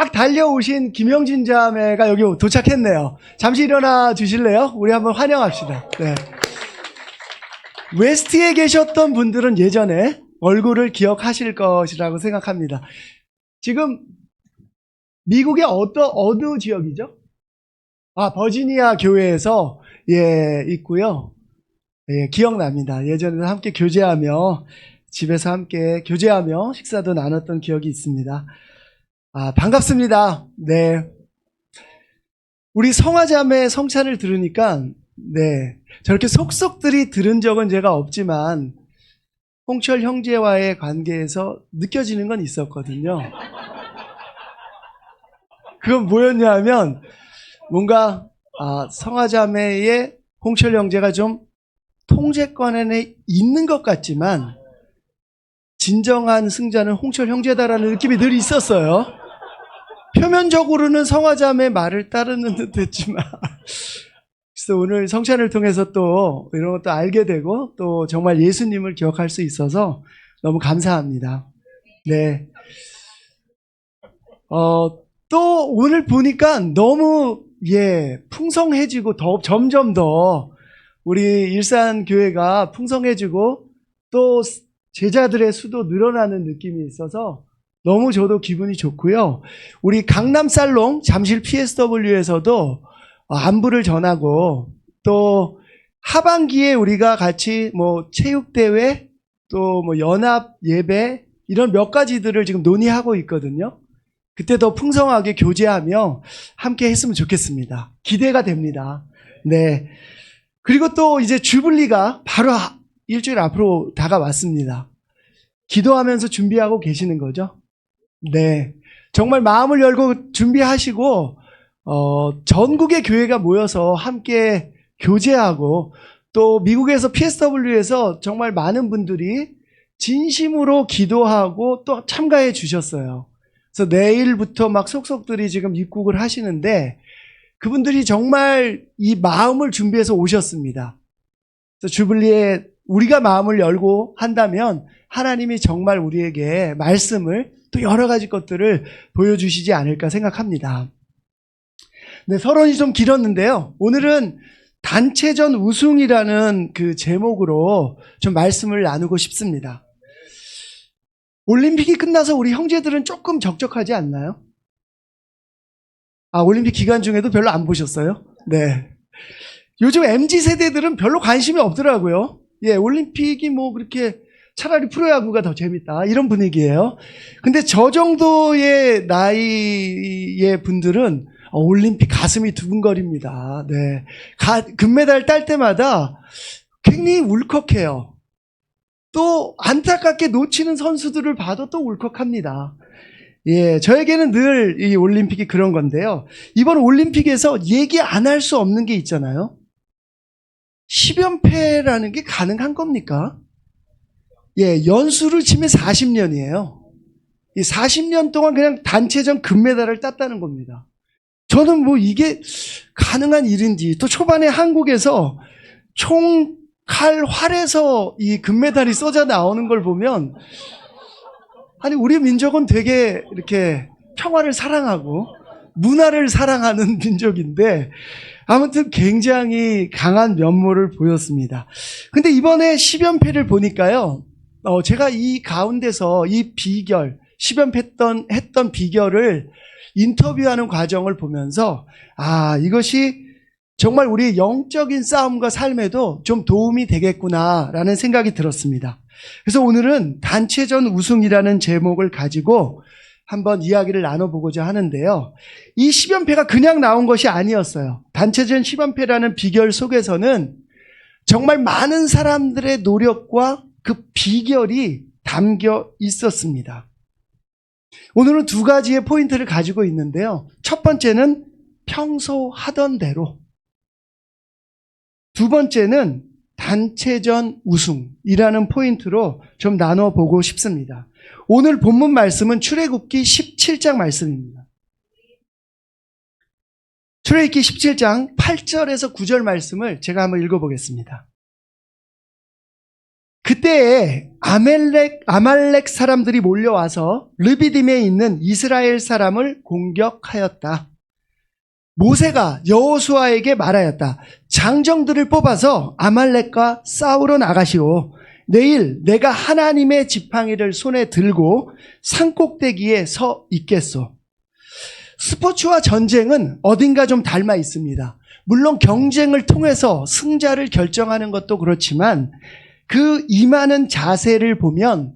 막 달려오신 김영진 자매가 여기 도착했네요. 잠시 일어나 주실래요? 우리 한번 환영합시다. 네. 웨스트에 계셨던 분들은 예전에 얼굴을 기억하실 것이라고 생각합니다. 지금 미국의 어느 지역이죠? 버지니아 교회에서 있고요. 기억납니다. 예전에는 함께 교제하며 집에서 함께 교제하며 식사도 나눴던 기억이 있습니다. 반갑습니다. 네. 우리 성화자매 성찬을 들으니까 저렇게 속속들이 들은 적은 제가 없지만 홍철 형제와의 관계에서 느껴지는 건 있었거든요. 그건 뭐였냐 하면 뭔가 성화자매의 홍철 형제가 좀 통제권에 있는 것 같지만 진정한 승자는 홍철 형제다라는 느낌이 늘 있었어요. 표면적으로는 성화자매 말을 따르는 듯 했지만 그래서 오늘 성찬을 통해서 또 이런 것도 알게 되고 또 정말 예수님을 기억할 수 있어서 너무 감사합니다. 네. 또 오늘 보니까 너무 풍성해지고 점점 더 우리 일산교회가 풍성해지고 또 제자들의 수도 늘어나는 느낌이 있어서 너무 저도 기분이 좋고요. 우리 강남살롱 잠실 PSW에서도 안부를 전하고 또 하반기에 우리가 같이 체육대회 또 연합 예배 이런 몇 가지들을 지금 논의하고 있거든요. 그때 더 풍성하게 교제하며 함께 했으면 좋겠습니다. 기대가 됩니다. 네. 그리고 또 이제 주불리가 바로 일주일 앞으로 다가왔습니다. 기도하면서 준비하고 계시는 거죠? 네. 정말 마음을 열고 준비하시고, 전국의 교회가 모여서 함께 교제하고, 또 미국에서 PSW에서 정말 많은 분들이 진심으로 기도하고 또 참가해 주셨어요. 그래서 내일부터 막 속속들이 지금 입국을 하시는데, 그분들이 정말 이 마음을 준비해서 오셨습니다. 그래서 주불리에 우리가 마음을 열고 한다면 하나님이 정말 우리에게 말씀을 또 여러 가지 것들을 보여주시지 않을까 생각합니다. 네, 서론이 좀 길었는데요. 오늘은 단체전 우승이라는 그 제목으로 좀 말씀을 나누고 싶습니다. 올림픽이 끝나서 우리 형제들은 조금 적적하지 않나요? 올림픽 기간 중에도 별로 안 보셨어요? 네. 요즘 MZ세대들은 별로 관심이 없더라고요. 올림픽이 그렇게 차라리 프로야구가 더 재밌다. 이런 분위기예요. 근데 저 정도의 나이의 분들은 올림픽 가슴이 두근거립니다. 네. 금메달 딸 때마다 굉장히 울컥해요. 또 안타깝게 놓치는 선수들을 봐도 또 울컥합니다. 저에게는 늘 이 올림픽이 그런 건데요. 이번 올림픽에서 얘기 안 할 수 없는 게 있잖아요. 10연패라는 게 가능한 겁니까? 연수를 치면 40년이에요. 이 40년 동안 그냥 단체전 금메달을 땄다는 겁니다. 저는 이게 가능한 일인지, 또 초반에 한국에서 활에서 이 금메달이 쏟아 나오는 걸 보면 우리 민족은 되게 이렇게 평화를 사랑하고 문화를 사랑하는 민족인데 아무튼 굉장히 강한 면모를 보였습니다. 근데 이번에 10연패를 보니까요, 제가 이 가운데서 이 비결, 10연패 했던 비결을 인터뷰하는 과정을 보면서 이것이 정말 우리의 영적인 싸움과 삶에도 좀 도움이 되겠구나라는 생각이 들었습니다. 그래서 오늘은 단체전 우승이라는 제목을 가지고 한번 이야기를 나눠보고자 하는데요. 이 10연패가 그냥 나온 것이 아니었어요. 단체전 10연패라는 비결 속에서는 정말 많은 사람들의 노력과 그 비결이 담겨 있었습니다. 오늘은 두 가지의 포인트를 가지고 있는데요. 첫 번째는 평소 하던 대로, 두 번째는 단체전 우승이라는 포인트로 좀 나눠보고 싶습니다. 오늘 본문 말씀은 출애굽기 17장 말씀입니다. 출애굽기 17장 8절에서 9절 말씀을 제가 한번 읽어보겠습니다. 그때에 아말렉 사람들이 몰려와서 르비딤에 있는 이스라엘 사람을 공격하였다. 모세가 여호수아에게 말하였다. 장정들을 뽑아서 아말렉과 싸우러 나가시오. 내일 내가 하나님의 지팡이를 손에 들고 산꼭대기에 서 있겠소. 스포츠와 전쟁은 어딘가 좀 닮아 있습니다. 물론 경쟁을 통해서 승자를 결정하는 것도 그렇지만 그 임하는 자세를 보면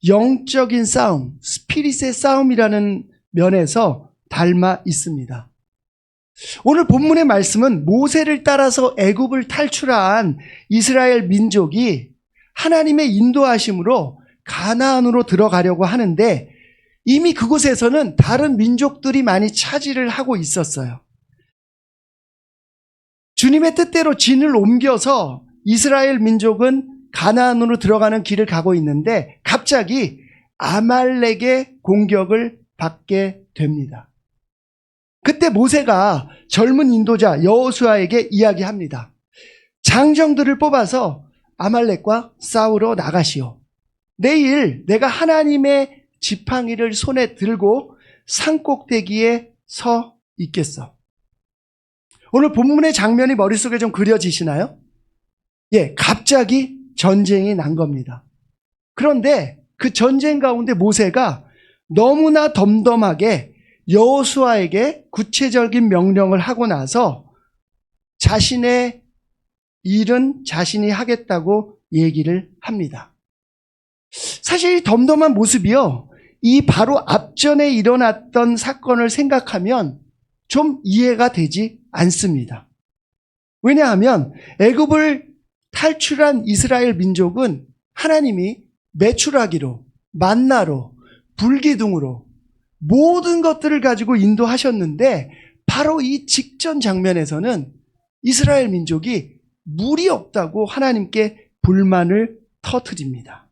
영적인 싸움, 스피릿의 싸움이라는 면에서 닮아 있습니다. 오늘 본문의 말씀은 모세를 따라서 애굽을 탈출한 이스라엘 민족이 하나님의 인도하심으로 가나안으로 들어가려고 하는데 이미 그곳에서는 다른 민족들이 많이 차지를 하고 있었어요. 주님의 뜻대로 진을 옮겨서 이스라엘 민족은 가나안으로 들어가는 길을 가고 있는데 갑자기 아말렉의 공격을 받게 됩니다. 그때 모세가 젊은 인도자 여호수아에게 이야기합니다. 장정들을 뽑아서 아말렉과 싸우러 나가시오. 내일 내가 하나님의 지팡이를 손에 들고 산꼭대기에 서 있겠어. 오늘 본문의 장면이 머릿속에 좀 그려지시나요? 예, 갑자기 전쟁이 난 겁니다. 그런데 그 전쟁 가운데 모세가 너무나 덤덤하게 여호수아에게 구체적인 명령을 하고 나서 자신의 일은 자신이 하겠다고 얘기를 합니다. 사실 이 덤덤한 모습이요, 이 바로 앞전에 일어났던 사건을 생각하면 좀 이해가 되지 않습니다. 왜냐하면 애굽을 탈출한 이스라엘 민족은 하나님이 메추라기로, 만나로, 불기둥으로 모든 것들을 가지고 인도하셨는데 바로 이 직전 장면에서는 이스라엘 민족이 물이 없다고 하나님께 불만을 터뜨립니다.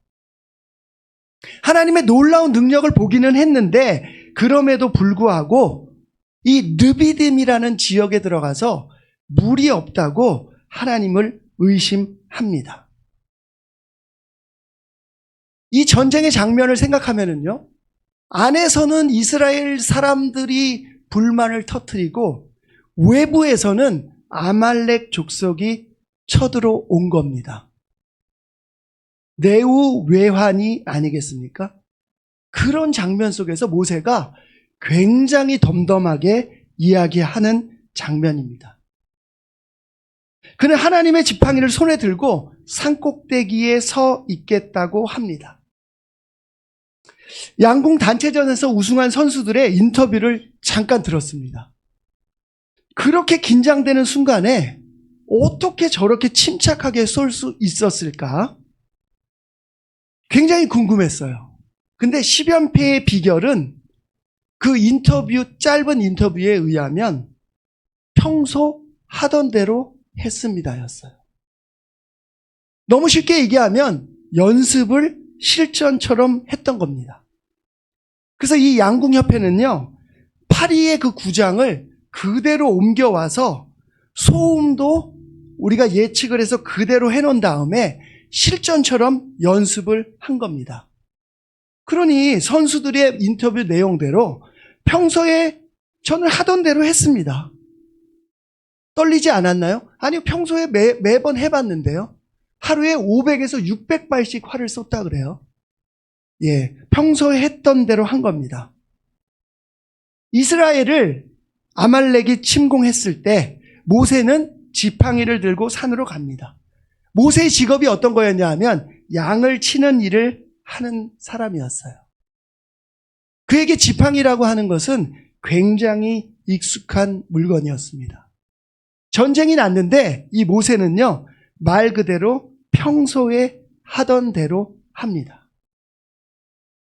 하나님의 놀라운 능력을 보기는 했는데 그럼에도 불구하고 이 르비딤이라는 지역에 들어가서 물이 없다고 하나님을 의심합니다. 이 전쟁의 장면을 생각하면은요, 안에서는 이스라엘 사람들이 불만을 터뜨리고 외부에서는 아말렉 족속이 쳐들어온 겁니다. 내우외환이 아니겠습니까? 그런 장면 속에서 모세가 굉장히 덤덤하게 이야기하는 장면입니다. 그는 하나님의 지팡이를 손에 들고 산꼭대기에 서 있겠다고 합니다. 양궁 단체전에서 우승한 선수들의 인터뷰를 잠깐 들었습니다. 그렇게 긴장되는 순간에 어떻게 저렇게 침착하게 쏠 수 있었을까? 굉장히 궁금했어요. 근데 10연패의 비결은 그 짧은 인터뷰에 의하면 평소 하던 대로 했습니다였어요. 너무 쉽게 얘기하면 연습을 실전처럼 했던 겁니다. 그래서 이 양궁협회는요, 파리의 그 구장을 그대로 옮겨와서 소음도 우리가 예측을 해서 그대로 해놓은 다음에 실전처럼 연습을 한 겁니다. 그러니 선수들의 인터뷰 내용대로 평소에 저는 하던 대로 했습니다. 떨리지 않았나요? 아니요, 평소에 매번 해봤는데요. 하루에 500에서 600발씩 활을 쏟다 그래요. 예, 평소에 했던 대로 한 겁니다. 이스라엘을 아말렉이 침공했을 때 모세는 지팡이를 들고 산으로 갑니다. 모세의 직업이 어떤 거였냐 하면 양을 치는 일을 하는 사람이었어요. 그에게 지팡이라고 하는 것은 굉장히 익숙한 물건이었습니다. 전쟁이 났는데 이 모세는요, 말 그대로 평소에 하던 대로 합니다.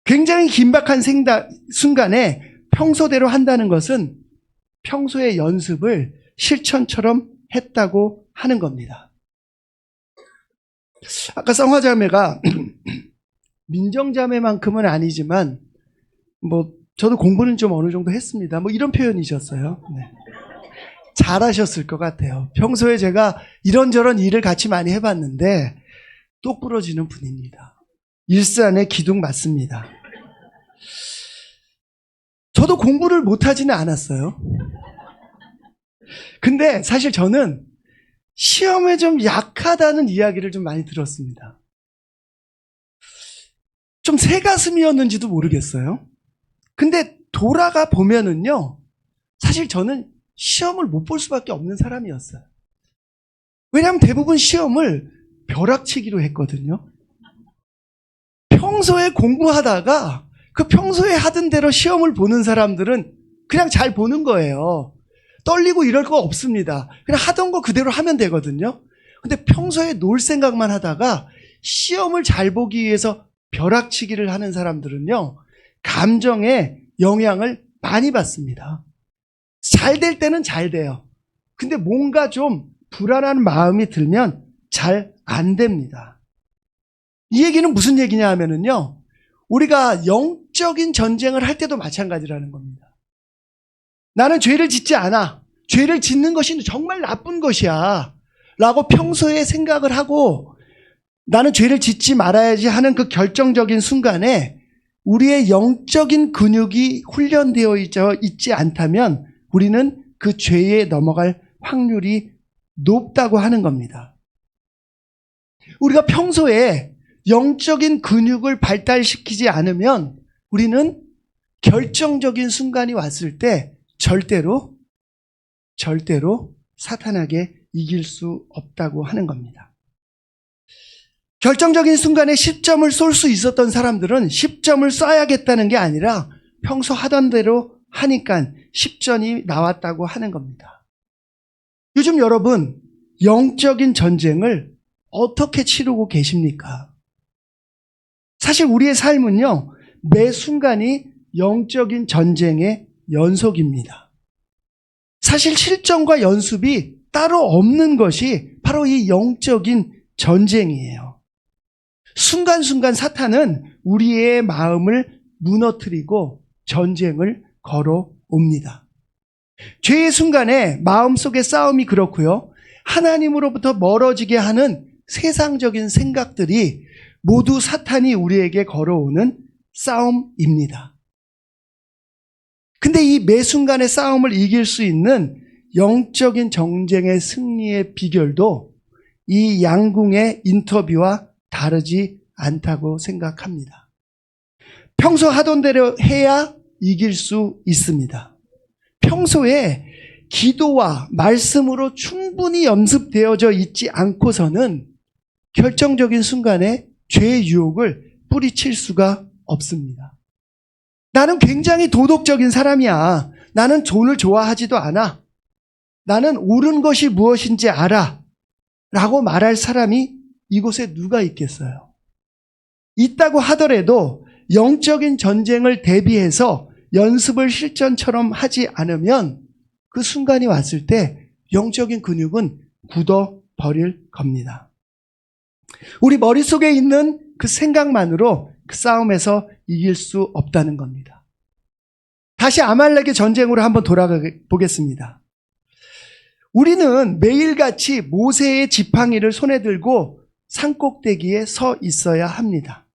굉장히 긴박한 순간에 평소대로 한다는 것은 평소의 연습을 실천처럼 했다고 하는 겁니다. 아까 성화자매가 민정자매만큼은 아니지만 저도 공부는 좀 어느 정도 했습니다. 이런 표현이셨어요. 네. 잘하셨을 것 같아요. 평소에 제가 이런저런 일을 같이 많이 해봤는데 똑 부러지는 분입니다. 일산의 기둥 맞습니다. 저도 공부를 못하지는 않았어요. 근데 사실 저는 시험에 좀 약하다는 이야기를 좀 많이 들었습니다. 좀 새가슴이었는지도 모르겠어요. 근데 돌아가 보면은요, 사실 저는 시험을 못 볼 수밖에 없는 사람이었어요. 왜냐하면 대부분 시험을 벼락치기로 했거든요. 평소에 공부하다가 그 평소에 하던 대로 시험을 보는 사람들은 그냥 잘 보는 거예요. 떨리고 이럴 거 없습니다. 그냥 하던 거 그대로 하면 되거든요. 근데 평소에 놀 생각만 하다가 시험을 잘 보기 위해서 벼락치기를 하는 사람들은요, 감정에 영향을 많이 받습니다. 잘 될 때는 잘 돼요. 근데 뭔가 좀 불안한 마음이 들면 잘 안 됩니다. 이 얘기는 무슨 얘기냐 하면은요, 우리가 영적인 전쟁을 할 때도 마찬가지라는 겁니다. 나는 죄를 짓지 않아. 죄를 짓는 것이 정말 나쁜 것이야. 라고 평소에 생각을 하고 나는 죄를 짓지 말아야지 하는 그 결정적인 순간에 우리의 영적인 근육이 훈련되어 있지 않다면 우리는 그 죄에 넘어갈 확률이 높다고 하는 겁니다. 우리가 평소에 영적인 근육을 발달시키지 않으면 우리는 결정적인 순간이 왔을 때 절대로 사탄에게 이길 수 없다고 하는 겁니다. 결정적인 순간에 10점을 쏠 수 있었던 사람들은 10점을 쏴야겠다는 게 아니라 평소 하던 대로 하니까 10점이 나왔다고 하는 겁니다. 요즘 여러분, 영적인 전쟁을 어떻게 치르고 계십니까? 사실 우리의 삶은요, 매 순간이 영적인 전쟁의 연속입니다. 사실 실전과 연습이 따로 없는 것이 바로 이 영적인 전쟁이에요. 순간순간 사탄은 우리의 마음을 무너뜨리고 전쟁을 걸어옵니다. 죄의 순간에 마음속의 싸움이 그렇고요. 하나님으로부터 멀어지게 하는 세상적인 생각들이 모두 사탄이 우리에게 걸어오는 싸움입니다. 근데 이 매 순간의 싸움을 이길 수 있는 영적인 전쟁의 승리의 비결도 이 양궁의 인터뷰와 다르지 않다고 생각합니다. 평소 하던 대로 해야 이길 수 있습니다. 평소에 기도와 말씀으로 충분히 연습되어져 있지 않고서는 결정적인 순간에 죄의 유혹을 뿌리칠 수가 없습니다. 나는 굉장히 도덕적인 사람이야. 나는 돈을 좋아하지도 않아. 나는 옳은 것이 무엇인지 알아. 라고 말할 사람이 이곳에 누가 있겠어요? 있다고 하더라도 영적인 전쟁을 대비해서 연습을 실전처럼 하지 않으면 그 순간이 왔을 때 영적인 근육은 굳어버릴 겁니다. 우리 머릿속에 있는 그 생각만으로 그 싸움에서 이길 수 없다는 겁니다. 다시 아말렉의 전쟁으로 한번 돌아가 보겠습니다. 우리는 매일같이 모세의 지팡이를 손에 들고 산꼭대기에 서 있어야 합니다.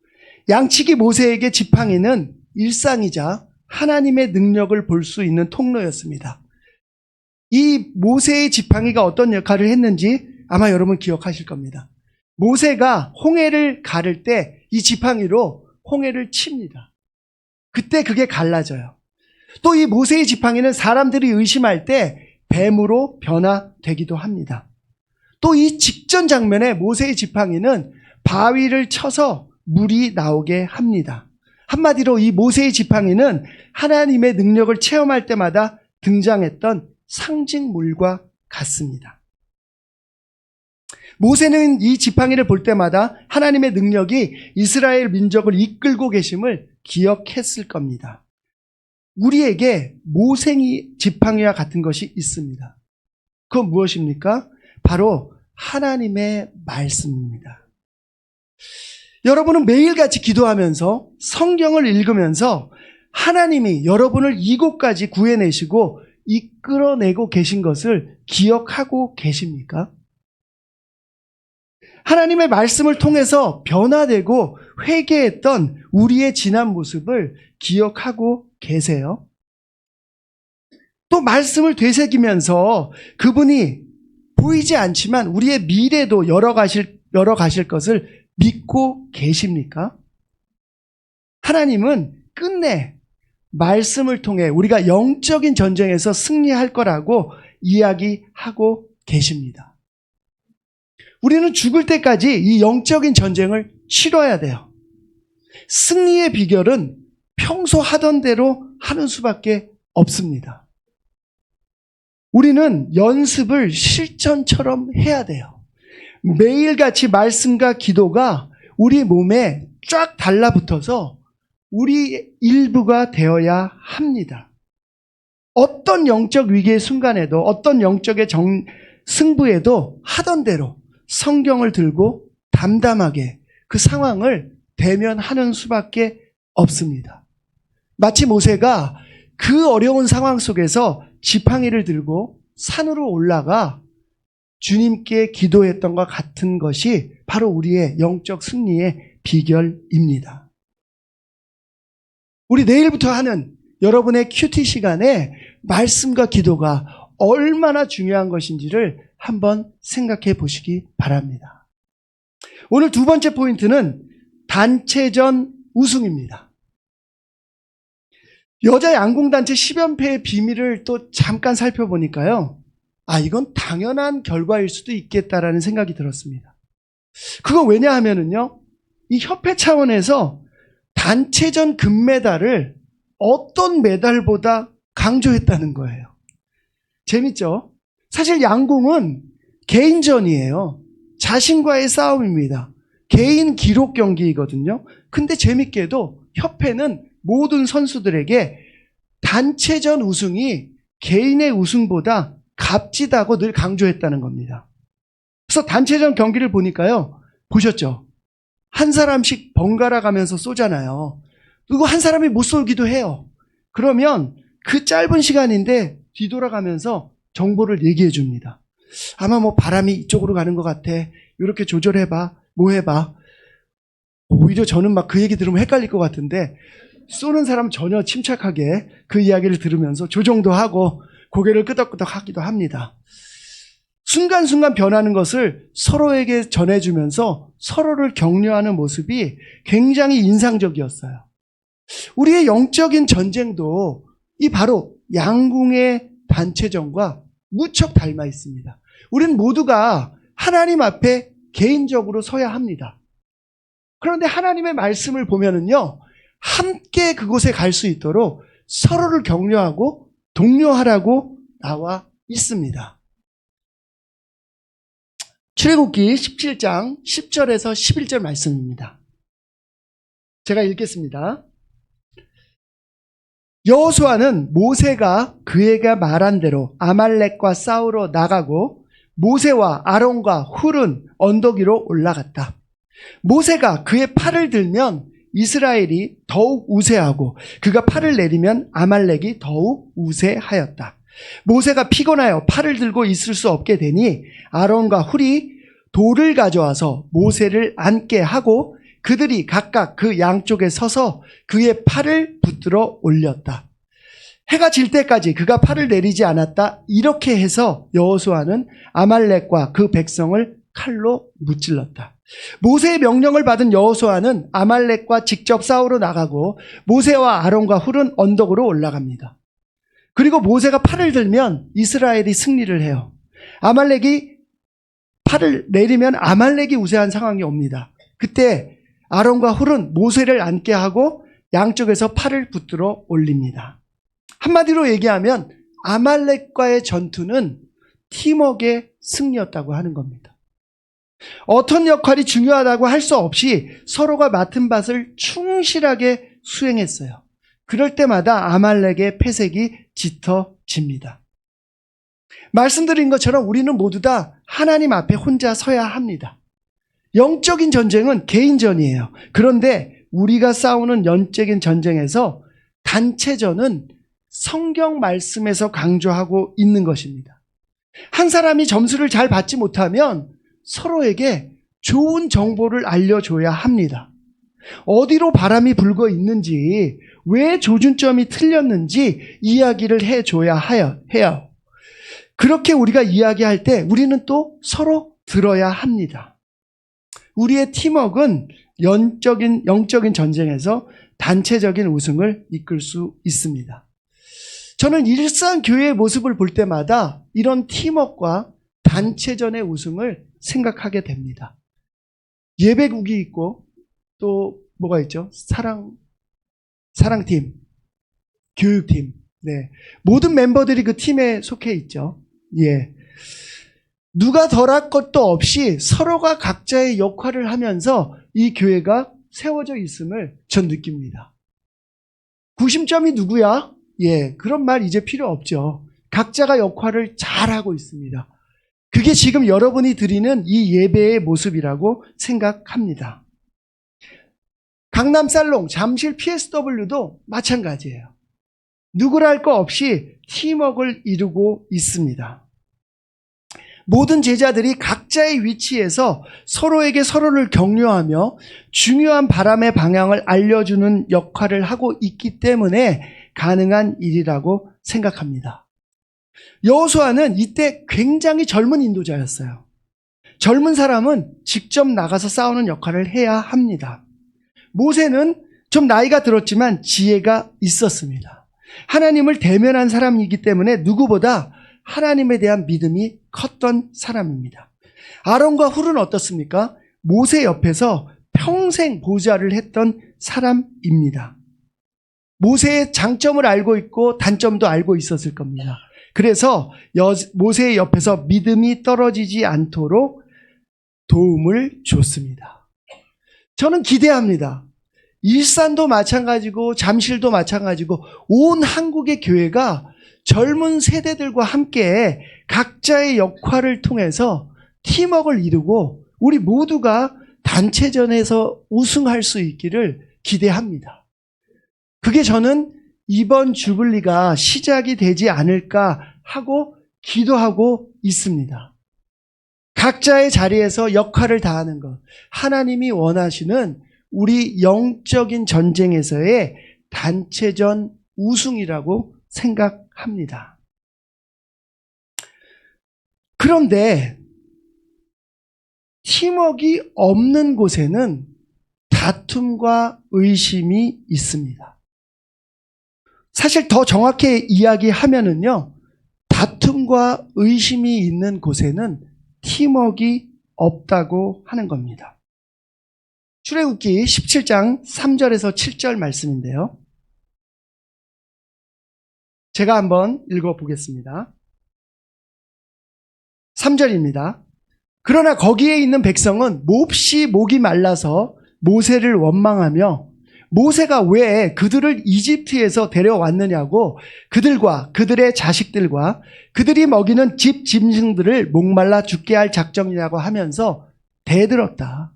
양치기 모세에게 지팡이는 일상이자 하나님의 능력을 볼 수 있는 통로였습니다. 이 모세의 지팡이가 어떤 역할을 했는지 아마 여러분 기억하실 겁니다. 모세가 홍해를 가를 때 이 지팡이로 홍해를 칩니다. 그때 그게 갈라져요. 또 이 모세의 지팡이는 사람들이 의심할 때 뱀으로 변화되기도 합니다. 또 이 직전 장면에 모세의 지팡이는 바위를 쳐서 물이 나오게 합니다. 한마디로 이 모세의 지팡이는 하나님의 능력을 체험할 때마다 등장했던 상징물과 같습니다. 모세는 이 지팡이를 볼 때마다 하나님의 능력이 이스라엘 민족을 이끌고 계심을 기억했을 겁니다. 우리에게 모세의 지팡이와 같은 것이 있습니다. 그건 무엇입니까? 바로 하나님의 말씀입니다. 여러분은 매일같이 기도하면서 성경을 읽으면서 하나님이 여러분을 이곳까지 구해내시고 이끌어내고 계신 것을 기억하고 계십니까? 하나님의 말씀을 통해서 변화되고 회개했던 우리의 지난 모습을 기억하고 계세요? 또 말씀을 되새기면서 그분이 보이지 않지만 우리의 미래도 열어가실 것을 믿고 계십니까? 하나님은 끝내 말씀을 통해 우리가 영적인 전쟁에서 승리할 거라고 이야기하고 계십니다. 우리는 죽을 때까지 이 영적인 전쟁을 치러야 돼요. 승리의 비결은 평소 하던 대로 하는 수밖에 없습니다. 우리는 연습을 실전처럼 해야 돼요. 매일같이 말씀과 기도가 우리 몸에 쫙 달라붙어서 우리 일부가 되어야 합니다. 어떤 영적 위기의 순간에도 어떤 영적의 승부에도 하던 대로 성경을 들고 담담하게 그 상황을 대면하는 수밖에 없습니다. 마치 모세가 그 어려운 상황 속에서 지팡이를 들고 산으로 올라가 주님께 기도했던 것 같은 것이 바로 우리의 영적 승리의 비결입니다. 우리 내일부터 하는 여러분의 큐티 시간에 말씀과 기도가 얼마나 중요한 것인지를 한번 생각해 보시기 바랍니다. 오늘 두 번째 포인트는 단체전 우승입니다. 여자 양궁단체 10연패의 비밀을 또 잠깐 살펴보니까요. 이건 당연한 결과일 수도 있겠다라는 생각이 들었습니다. 그거 왜냐하면은요, 이 협회 차원에서 단체전 금메달을 어떤 메달보다 강조했다는 거예요. 재밌죠? 사실 양궁은 개인전이에요. 자신과의 싸움입니다. 개인 기록 경기이거든요. 근데 재밌게도 협회는 모든 선수들에게 단체전 우승이 개인의 우승보다 값지다고 늘 강조했다는 겁니다. 그래서 단체전 경기를 보니까요. 보셨죠? 한 사람씩 번갈아 가면서 쏘잖아요. 그리고 한 사람이 못 쏘기도 해요. 그러면 그 짧은 시간인데 뒤돌아가면서 정보를 얘기해 줍니다. 아마 바람이 이쪽으로 가는 것 같아. 이렇게 조절해봐. 뭐 해봐. 오히려 저는 막 그 얘기 들으면 헷갈릴 것 같은데 쏘는 사람 전혀 침착하게 그 이야기를 들으면서 조정도 하고 고개를 끄덕끄덕 하기도 합니다. 순간순간 변하는 것을 서로에게 전해주면서 서로를 격려하는 모습이 굉장히 인상적이었어요. 우리의 영적인 전쟁도 이 바로 양궁의 단체전과 무척 닮아 있습니다. 우리는 모두가 하나님 앞에 개인적으로 서야 합니다. 그런데 하나님의 말씀을 보면은요, 함께 그곳에 갈 수 있도록 서로를 격려하고 독려하라고 나와 있습니다. 출애굽기 17장 10절에서 11절 말씀입니다. 제가 읽겠습니다. 여호수아는 모세가 그에게 말한 대로 아말렉과 싸우러 나가고 모세와 아론과 훌은 언덕 위로 올라갔다. 모세가 그의 팔을 들면 이스라엘이 더욱 우세하고 그가 팔을 내리면 아말렉이 더욱 우세하였다. 모세가 피곤하여 팔을 들고 있을 수 없게 되니 아론과 훌이 돌을 가져와서 모세를 앉게 하고 그들이 각각 그 양쪽에 서서 그의 팔을 붙들어 올렸다. 해가 질 때까지 그가 팔을 내리지 않았다. 이렇게 해서 여호수아는 아말렉과 그 백성을 칼로 무찔렀다. 모세의 명령을 받은 여호수아는 아말렉과 직접 싸우러 나가고 모세와 아론과 훌은 언덕으로 올라갑니다. 그리고 모세가 팔을 들면 이스라엘이 승리를 해요. 아말렉이 팔을 내리면 아말렉이 우세한 상황이 옵니다. 그때 아론과 훌은 모세를 앉게 하고 양쪽에서 팔을 붙들어 올립니다. 한마디로 얘기하면 아말렉과의 전투는 팀워크의 승리였다고 하는 겁니다. 어떤 역할이 중요하다고 할 수 없이 서로가 맡은 밭을 충실하게 수행했어요. 그럴 때마다 아말렉의 패색이 짙어집니다. 말씀드린 것처럼 우리는 모두 다 하나님 앞에 혼자 서야 합니다. 영적인 전쟁은 개인전이에요. 그런데 우리가 싸우는 영적인 전쟁에서 단체전은 성경 말씀에서 강조하고 있는 것입니다. 한 사람이 점수를 잘 받지 못하면 서로에게 좋은 정보를 알려줘야 합니다. 어디로 바람이 불고 있는지, 왜 조준점이 틀렸는지 이야기를 해줘야 해요. 그렇게 우리가 이야기할 때 우리는 또 서로 들어야 합니다. 우리의 팀워크는 영적인 전쟁에서 단체적인 우승을 이끌 수 있습니다. 저는 일상 교회의 모습을 볼 때마다 이런 팀워크와 단체전의 우승을 생각하게 됩니다. 예배국이 있고 또 뭐가 있죠? 사랑팀, 교육팀. 네. 모든 멤버들이 그 팀에 속해 있죠. 예. 누가 덜할 것도 없이 서로가 각자의 역할을 하면서 이 교회가 세워져 있음을 전 느낍니다. 구심점이 누구야? 예, 그런 말 이제 필요 없죠. 각자가 역할을 잘하고 있습니다. 그게 지금 여러분이 드리는 이 예배의 모습이라고 생각합니다. 강남 살롱, 잠실 PSW도 마찬가지예요. 누구라 할 거 없이 팀워크를 이루고 있습니다. 모든 제자들이 각자의 위치에서 서로에게 서로를 격려하며 중요한 바람의 방향을 알려주는 역할을 하고 있기 때문에 가능한 일이라고 생각합니다. 여호수아는 이때 굉장히 젊은 인도자였어요. 젊은 사람은 직접 나가서 싸우는 역할을 해야 합니다. 모세는 좀 나이가 들었지만 지혜가 있었습니다. 하나님을 대면한 사람이기 때문에 누구보다 하나님에 대한 믿음이 컸던 사람입니다. 아론과 훌은 어떻습니까? 모세 옆에서 평생 보좌를 했던 사람입니다. 모세의 장점을 알고 있고 단점도 알고 있었을 겁니다. 그래서 모세의 옆에서 믿음이 떨어지지 않도록 도움을 줬습니다. 저는 기대합니다. 일산도 마찬가지고 잠실도 마찬가지고 온 한국의 교회가 젊은 세대들과 함께 각자의 역할을 통해서 팀워크를 이루고 우리 모두가 단체전에서 우승할 수 있기를 기대합니다. 그게 저는 이번 주블리가 시작이 되지 않을까 하고 기도하고 있습니다. 각자의 자리에서 역할을 다하는 것, 하나님이 원하시는 우리 영적인 전쟁에서의 단체전 우승이라고 생각합니다. 그런데 팀워크가 없는 곳에는 다툼과 의심이 있습니다. 사실 더 정확히 이야기하면은요, 다툼과 의심이 있는 곳에는 팀워크가 없다고 하는 겁니다. 출애굽기 17장 3절에서 7절 말씀인데요. 제가 한번 읽어보겠습니다. 3절입니다. 그러나 거기에 있는 백성은 몹시 목이 말라서 모세를 원망하며 모세가 왜 그들을 이집트에서 데려왔느냐고 그들과 그들의 자식들과 그들이 먹이는 집 짐승들을 목말라 죽게 할 작정이라고 하면서 대들었다.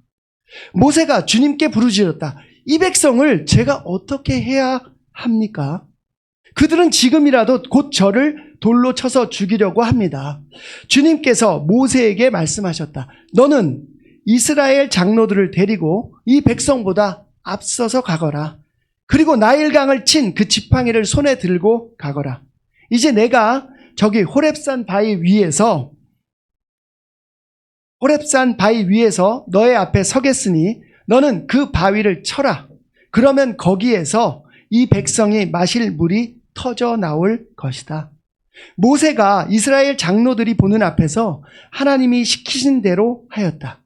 모세가 주님께 부르짖었다. 이 백성을 제가 어떻게 해야 합니까? 그들은 지금이라도 곧 저를 돌로 쳐서 죽이려고 합니다. 주님께서 모세에게 말씀하셨다. 너는 이스라엘 장로들을 데리고 이 백성보다 앞서서 가거라. 그리고 나일강을 친 그 지팡이를 손에 들고 가거라. 이제 내가 저기 호렙산 바위 위에서 너의 앞에 서겠으니 너는 그 바위를 쳐라. 그러면 거기에서 이 백성이 마실 물이 터져 나올 것이다. 모세가 이스라엘 장로들이 보는 앞에서 하나님이 시키신 대로 하였다.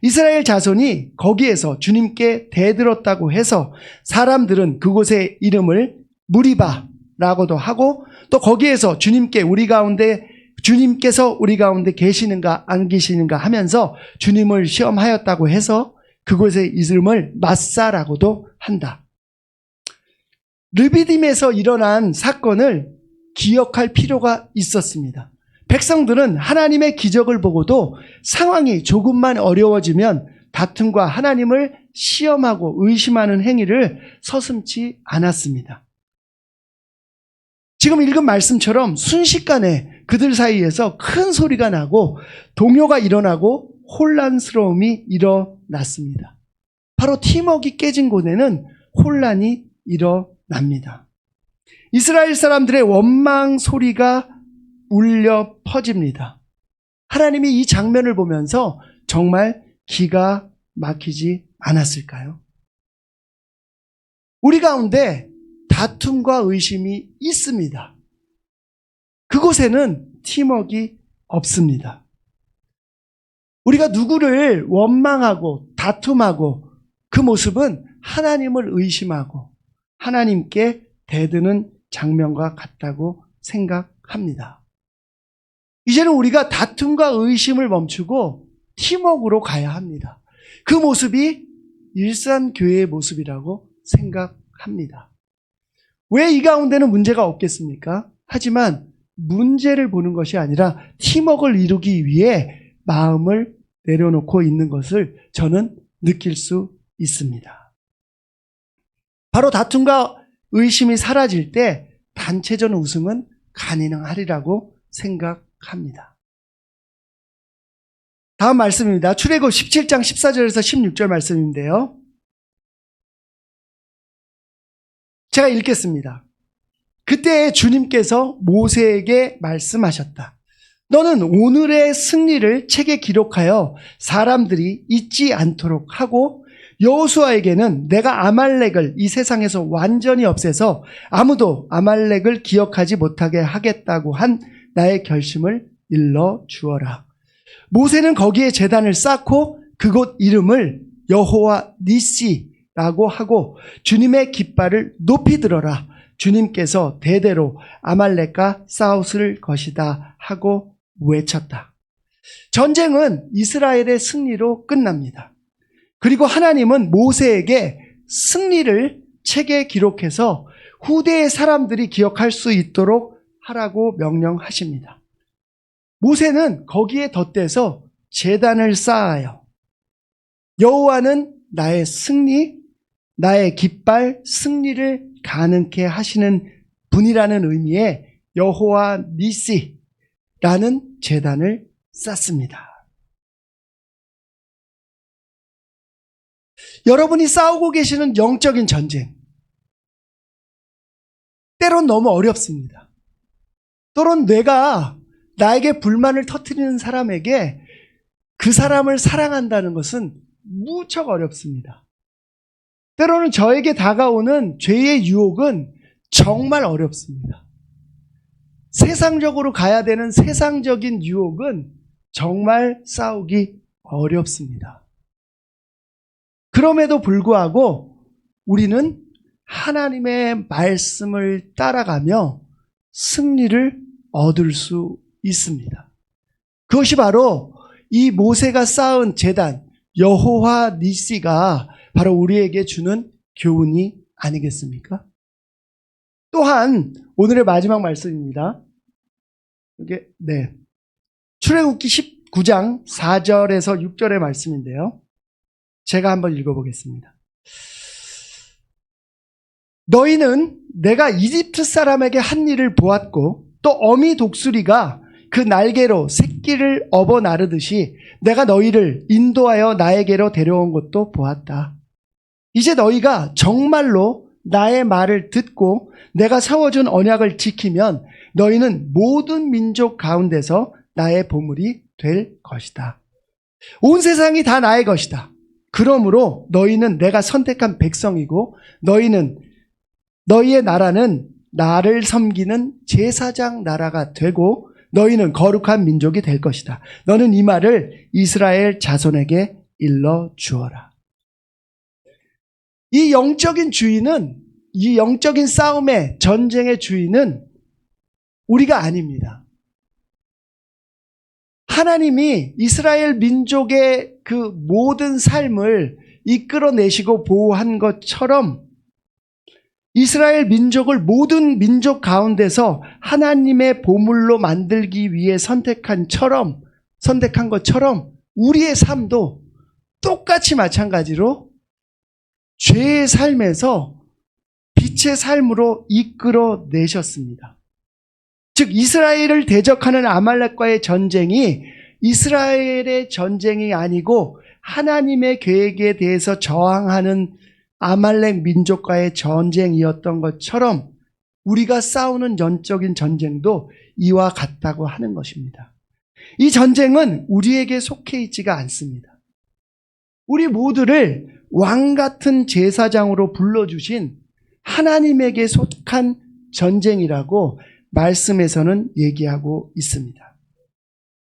이스라엘 자손이 거기에서 주님께 대들었다고 해서 사람들은 그곳의 이름을 무리바라고도 하고 또 거기에서 주님께서 우리 가운데 계시는가 안 계시는가 하면서 주님을 시험하였다고 해서 그곳의 이름을 마사라고도 한다. 르비딤에서 일어난 사건을 기억할 필요가 있었습니다. 백성들은 하나님의 기적을 보고도 상황이 조금만 어려워지면 다툼과 하나님을 시험하고 의심하는 행위를 서슴지 않았습니다. 지금 읽은 말씀처럼 순식간에 그들 사이에서 큰 소리가 나고 동요가 일어나고 혼란스러움이 일어났습니다. 바로 팀워크가 깨진 곳에는 혼란이 일어납니다. 이스라엘 사람들의 원망 소리가 울려 퍼집니다. 하나님이 이 장면을 보면서 정말 기가 막히지 않았을까요? 우리 가운데 다툼과 의심이 있습니다. 그곳에는 팀워크가 없습니다. 우리가 누구를 원망하고 다툼하고 그 모습은 하나님을 의심하고 하나님께 대드는 장면과 같다고 생각합니다. 이제는 우리가 다툼과 의심을 멈추고 팀워크로 가야 합니다. 그 모습이 일산교회의 모습이라고 생각합니다. 왜 이 가운데는 문제가 없겠습니까? 하지만 문제를 보는 것이 아니라 팀워크를 이루기 위해 마음을 내려놓고 있는 것을 저는 느낄 수 있습니다. 바로 다툼과 의심이 사라질 때 단체전 우승은 가능하리라고 생각합니다. 다음 말씀입니다. 출애굽 17장 14절에서 16절 말씀인데요. 제가 읽겠습니다. 그때 주님께서 모세에게 말씀하셨다. 너는 오늘의 승리를 책에 기록하여 사람들이 잊지 않도록 하고 여호수아에게는 내가 아말렉을 이 세상에서 완전히 없애서 아무도 아말렉을 기억하지 못하게 하겠다고 한 나의 결심을 일러 주어라. 모세는 거기에 제단을 쌓고 그곳 이름을 여호와 니시라고 하고 주님의 깃발을 높이 들어라. 주님께서 대대로 아말렉과 싸우실 것이다 하고 외쳤다. 전쟁은 이스라엘의 승리로 끝납니다. 그리고 하나님은 모세에게 승리를 책에 기록해서 후대의 사람들이 기억할 수 있도록 하라고 명령하십니다. 모세는 거기에 덧대서 제단을 쌓아요. 여호와는 나의 승리, 나의 깃발, 승리를 가능케 하시는 분이라는 의미의 여호와 니시라는 제단을 쌓습니다. 여러분이 싸우고 계시는 영적인 전쟁, 때론 너무 어렵습니다. 또는 내가 나에게 불만을 터뜨리는 사람에게 그 사람을 사랑한다는 것은 무척 어렵습니다. 때로는 저에게 다가오는 죄의 유혹은 정말 어렵습니다. 세상적으로 가야 되는 세상적인 유혹은 정말 싸우기 어렵습니다. 그럼에도 불구하고 우리는 하나님의 말씀을 따라가며 승리를 얻을 수 있습니다. 그것이 바로 이 모세가 쌓은 제단 여호와 니시가 바로 우리에게 주는 교훈이 아니겠습니까? 또한 오늘의 마지막 말씀입니다. 이게 출애굽기 19장 4절에서 6절의 말씀인데요. 제가 한번 읽어보겠습니다. 너희는 내가 이집트 사람에게 한 일을 보았고 또 어미 독수리가 그 날개로 새끼를 업어 나르듯이 내가 너희를 인도하여 나에게로 데려온 것도 보았다. 이제 너희가 정말로 나의 말을 듣고 내가 세워준 언약을 지키면 너희는 모든 민족 가운데서 나의 보물이 될 것이다. 온 세상이 다 나의 것이다. 그러므로 너희는 내가 선택한 백성이고 너희의 나라는 나를 섬기는 제사장 나라가 되고 너희는 거룩한 민족이 될 것이다. 너는 이 말을 이스라엘 자손에게 일러 주어라. 이 영적인 주인은, 이 영적인 싸움의 전쟁의 주인은 우리가 아닙니다. 하나님이 이스라엘 민족의 그 모든 삶을 이끌어내시고 보호한 것처럼 이스라엘 민족을 모든 민족 가운데서 하나님의 보물로 만들기 위해 선택한 것처럼 우리의 삶도 똑같이 마찬가지로 죄의 삶에서 빛의 삶으로 이끌어내셨습니다. 즉 이스라엘을 대적하는 아말렉과의 전쟁이 이스라엘의 전쟁이 아니고 하나님의 계획에 대해서 저항하는 아말렉 민족과의 전쟁이었던 것처럼 우리가 싸우는 영적인 전쟁도 이와 같다고 하는 것입니다. 이 전쟁은 우리에게 속해 있지가 않습니다. 우리 모두를 왕 같은 제사장으로 불러주신 하나님에게 속한 전쟁이라고 말씀에서는 얘기하고 있습니다.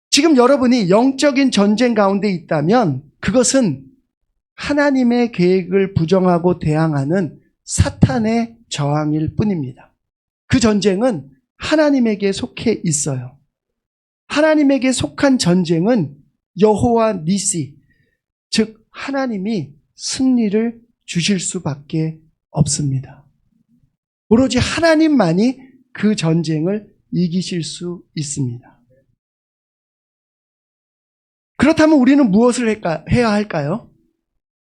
지금 여러분이 영적인 전쟁 가운데 있다면 그것은 하나님의 계획을 부정하고 대항하는 사탄의 저항일 뿐입니다. 그 전쟁은 하나님에게 속해 있어요. 하나님에게 속한 전쟁은 여호와 니시, 즉 하나님이 승리를 주실 수밖에 없습니다. 오로지 하나님만이 그 전쟁을 이기실 수 있습니다. 그렇다면 우리는 무엇을 해야 할까요?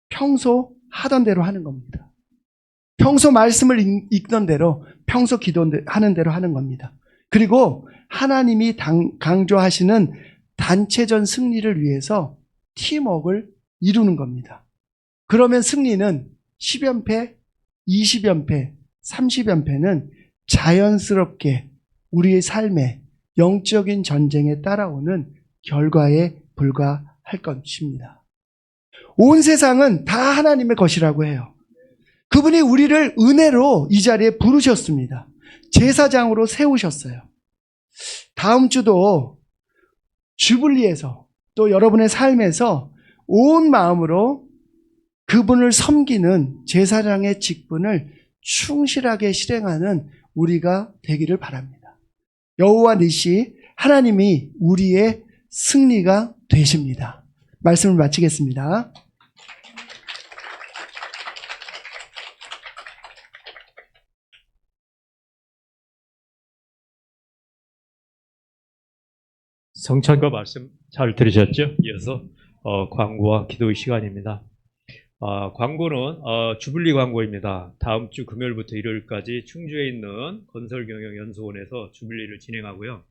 평소 하던 대로 하는 겁니다. 평소 말씀을 읽던 대로, 평소 기도하는 대로 하는 겁니다. 그리고 하나님이 강조하시는 단체전 승리를 위해서 팀워크를 이루는 겁니다. 그러면 승리는 10연패, 20연패, 30연패는 자연스럽게 우리의 삶에 영적인 전쟁에 따라오는 결과에 불과할 것입니다. 온 세상은 다 하나님의 것이라고 해요. 그분이 우리를 은혜로 이 자리에 부르셨습니다. 제사장으로 세우셨어요. 다음 주도 주블리에서 또 여러분의 삶에서 온 마음으로 그분을 섬기는 제사장의 직분을 충실하게 실행하는 우리가 되기를 바랍니다. 여호와 니시, 하나님이 우리의 승리가 되십니다. 말씀을 마치겠습니다. 성찬과 말씀 잘 들으셨죠? 이어서 광고와 기도의 시간입니다. 광고는 주블리 광고입니다. 다음 주 금요일부터 일요일까지 충주에 있는 건설경영연수원에서 주블리를 진행하고요.